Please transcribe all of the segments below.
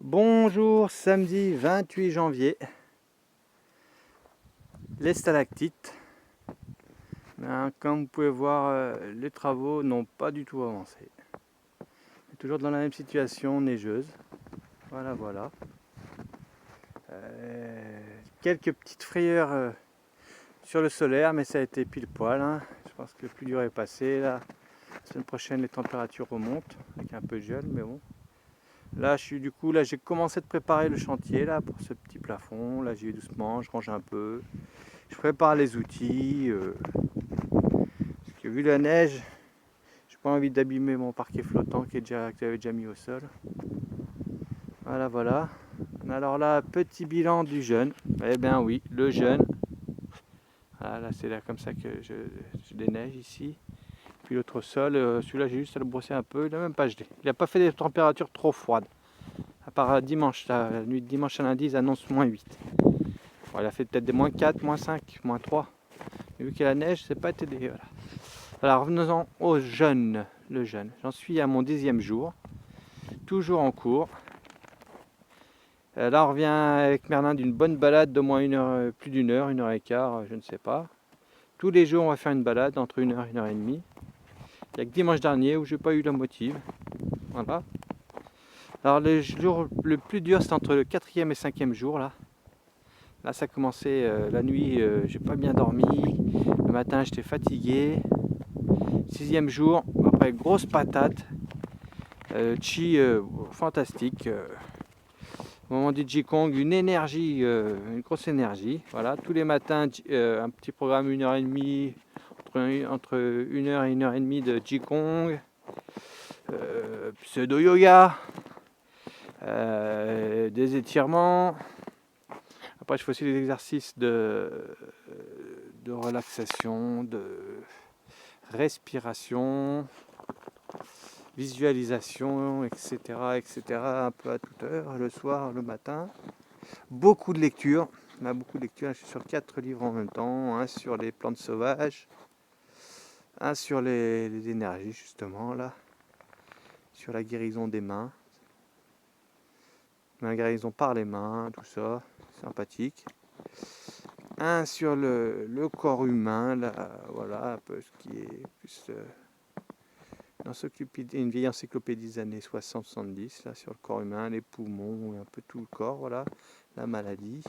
Bonjour, samedi 28 janvier. Les stalactites. Comme vous pouvez voir, les travaux n'ont pas du tout avancé. On est toujours dans la même situation neigeuse. Voilà, voilà. Quelques petites frayeurs sur le solaire, mais ça a été pile poil. Je pense que le plus dur est passé. Là. La semaine prochaine, les températures remontent avec un peu de gel, mais bon. Là, j'ai commencé à préparer le chantier là pour ce petit plafond. Là, j'y vais doucement, je range un peu. Je prépare les outils. Parce que vu la neige, j'ai pas envie d'abîmer mon parquet flottant que j'avais déjà mis au sol. Voilà, voilà. Alors là, petit bilan du jeûne. Eh bien oui, le jeûne. Voilà, là, c'est là comme ça que je déneige ici. Puis l'autre sol, celui-là, j'ai juste à le brosser un peu. Il n'a même pas gelé. Il n'a pas fait des températures trop froides. À part dimanche, la nuit de dimanche à lundi, ils annoncent -8. Bon, il a fait peut-être des -4, -5, -3. Mais vu qu'il y a la neige, c'est pas été des. Voilà. Alors revenons au jeûne. Le jeûne. J'en suis à mon 10e jour. Toujours en cours. Là, on revient avec Merlin d'une bonne balade d'au moins plus d'une heure, 1h15, je ne sais pas. Tous les jours, on va faire une balade entre 1 heure et 1h30. Il n'y a que dimanche dernier où je n'ai pas eu la motive. Voilà. Alors, le jour le plus dur, c'est entre le 4e et 5e jour. Là, ça a commencé la nuit, j'ai pas bien dormi. Le matin, j'étais fatigué. 6e jour, après, grosse patate. Chi fantastique. Au moment du Qigong, une énergie, une grosse énergie. Voilà, tous les matins, un petit programme 1h30, entre 1 heure et 1h30 de Qigong, pseudo-yoga, des étirements. Après, je fais aussi des exercices de relaxation, de respiration, visualisation, etc., etc., un peu à toute heure, le soir, le matin. Beaucoup de lectures. Beaucoup de lectures. Je suis sur 4 livres en même temps. Un sur les plantes sauvages, un sur les énergies, justement, là, sur la guérison des mains, la guérison par les mains, tout ça, sympathique. Un sur le corps humain, là, voilà, un peu ce qui est plus une vieille encyclopédie des années 60-70, là, sur le corps humain, les poumons, un peu tout le corps, voilà, la maladie.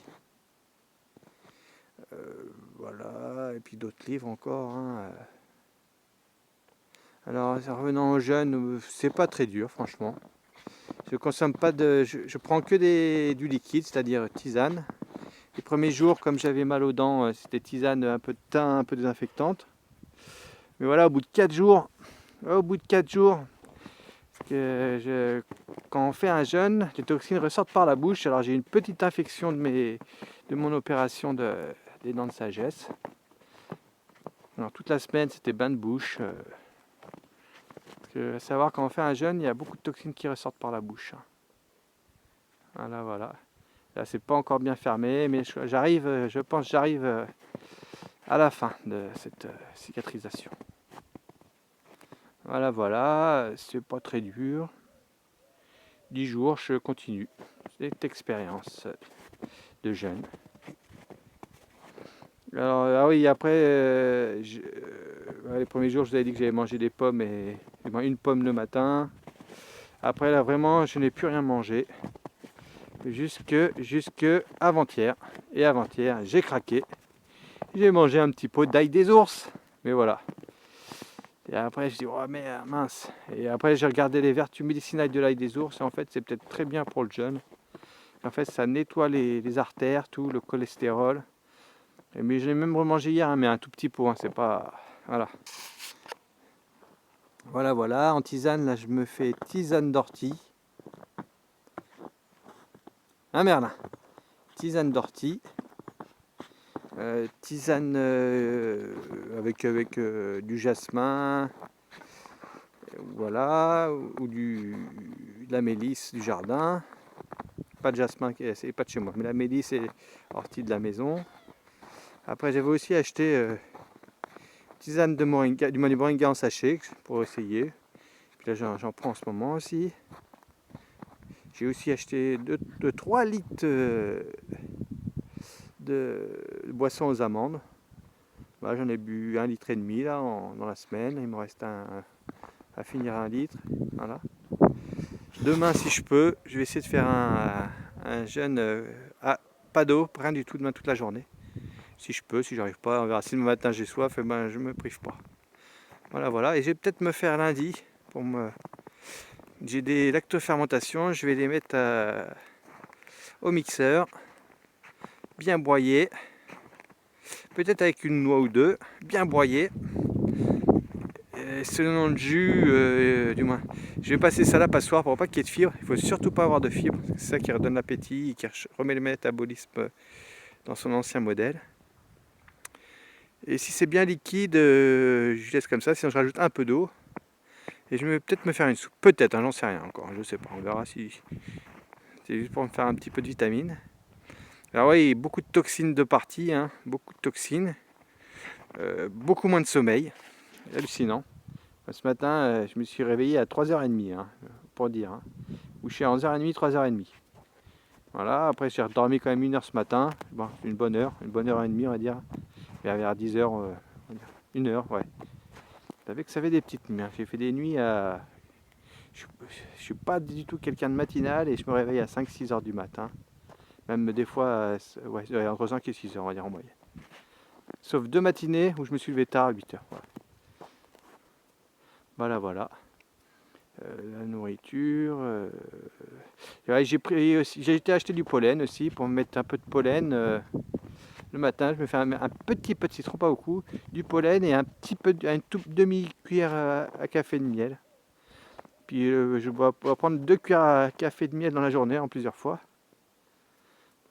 Voilà, et puis d'autres livres encore. Alors, revenant au jeûne, c'est pas très dur, franchement. Je consomme pas je prends que du liquide, c'est-à-dire tisane. Les premiers jours, comme j'avais mal aux dents, c'était tisane, un peu de thym, un peu désinfectante. Mais voilà, au bout de 4 jours, quand on fait un jeûne, les toxines ressortent par la bouche. Alors j'ai une petite infection de mon opération des dents de sagesse. Alors toute la semaine, c'était bain de bouche. Parce que, à savoir, quand on fait un jeûne, il y a beaucoup de toxines qui ressortent par la bouche. Voilà, voilà. Là, c'est pas encore bien fermé, mais je pense que j'arrive à la fin de cette cicatrisation. Voilà, voilà. C'est pas très dur. 10 jours, je continue cette expérience de jeûne. Alors, ah oui, après, les premiers jours, je vous avais dit que j'avais mangé des pommes et une pomme le matin. Après, là, vraiment, je n'ai plus rien mangé. Jusque avant-hier. Et avant-hier, j'ai craqué. J'ai mangé un petit pot d'ail des ours. Mais voilà. Et après, je dis, oh merde, mince. Et après, j'ai regardé les vertus médicinales de l'ail des ours. Et en fait, c'est peut-être très bien pour le jeûne. En fait, ça nettoie les artères, tout, le cholestérol. Mais je l'ai même remangé hier, mais un tout petit pot. C'est pas... Voilà. Voilà, voilà. En tisane, là, je me fais tisane d'ortie. Ah merde. Tisane d'ortie. Tisane avec du jasmin, voilà, ou de la mélisse du jardin. Pas de jasmin, c'est pas de chez moi, mais la mélisse et ortie de la maison. Après, j'avais aussi acheté tisane de moringa, du moringa en sachet pour essayer. Puis là, j'en prends en ce moment aussi. J'ai aussi acheté 3 litres de boisson aux amandes. Voilà, j'en ai bu 1,5 litre là, dans la semaine. Il me reste à finir 1 litre. Voilà. Demain, si je peux, je vais essayer de faire un jeûne pas d'eau, rien du tout demain toute la journée. Si je peux, si j'arrive pas, on verra. Si le matin j'ai soif, eh ben, je me prive pas. Voilà, voilà. Et je vais peut-être me faire lundi pour me. J'ai des lactofermentations, je vais les mettre au mixeur, bien broyer, peut-être avec une noix ou deux, bien broyer. Selon le jus, du moins, je vais passer ça là passoire pour pas qu'il y ait de fibres. Il faut surtout pas avoir de fibres, c'est ça qui redonne l'appétit et qui remet le métabolisme dans son ancien modèle. Et si c'est bien liquide, je laisse comme ça, sinon je rajoute un peu d'eau. Et je vais peut-être me faire une soupe, peut-être, hein, j'en sais rien encore, je sais pas, on verra si c'est juste pour me faire un petit peu de vitamine. Alors oui, beaucoup de toxines de partie, hein, beaucoup de toxines, beaucoup moins de sommeil, hallucinant. Ce matin, je me suis réveillé à 3h30, hein, pour dire, hein. Couché à 11h30, 3h30. Voilà, après j'ai dormi quand même 1 heure ce matin, bon, une bonne heure et demie on va dire, et vers 10h, 1 heure, ouais. Vous savez que ça fait des petites nuits, hein. J'ai fait des nuits à... Je suis pas du tout quelqu'un de matinal et je me réveille à 5-6 heures du matin. Même des fois, ouais, entre 5 et 6 heures, on va dire en moyenne. Sauf 2 matinées où je me suis levé tard à 8 heures. Voilà, voilà. La nourriture. Ouais, j'ai été acheter du pollen aussi pour me mettre un peu de pollen. Le matin, je me fais un petit peu de citron, pas beaucoup, du pollen et une toute demi-cuillère à café de miel. Puis je vais prendre 2 cuillères à café de miel dans la journée en plusieurs fois.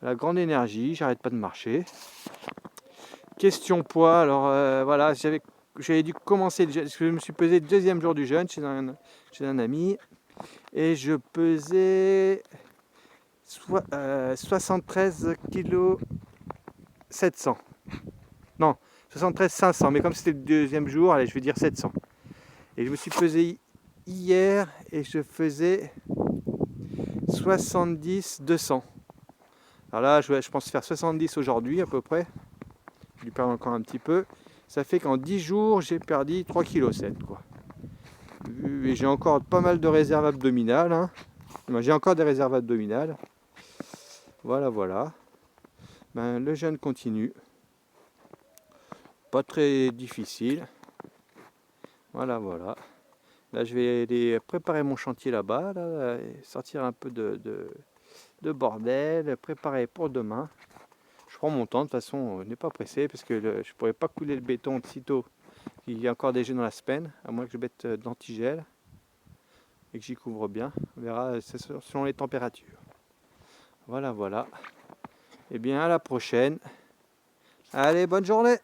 La grande énergie, j'arrête pas de marcher. Question poids, alors voilà, j'avais dû commencer le jeûne, parce que je me suis pesé le 2e jour du jeûne chez un ami, et je pesais 73 kg 700. Non, 73 500, mais comme c'était le 2e jour, allez, je vais dire 700. Et je me suis pesé hier et je faisais 70 200. Alors là, je pense faire 70 aujourd'hui à peu près. Je lui perds encore un petit peu. Ça fait qu'en 10 jours, j'ai perdu 3,7 kg, quoi. Et j'ai encore pas mal de réserves abdominales, hein. J'ai encore des réserves abdominales. Voilà, voilà. Ben, le jeûne continue. Pas très difficile. Voilà, voilà. Là, je vais aller préparer mon chantier là-bas, là, sortir un peu de bordel, préparer pour demain. Je prends mon temps, de toute façon, je n'ai pas pressé, parce que je ne pourrais pas couler le béton de sitôt. Il y a encore des jeux dans la semaine, à moins que je mette d'antigel et que j'y couvre bien. On verra selon les températures. Voilà, voilà. Et bien, à la prochaine. Allez, bonne journée!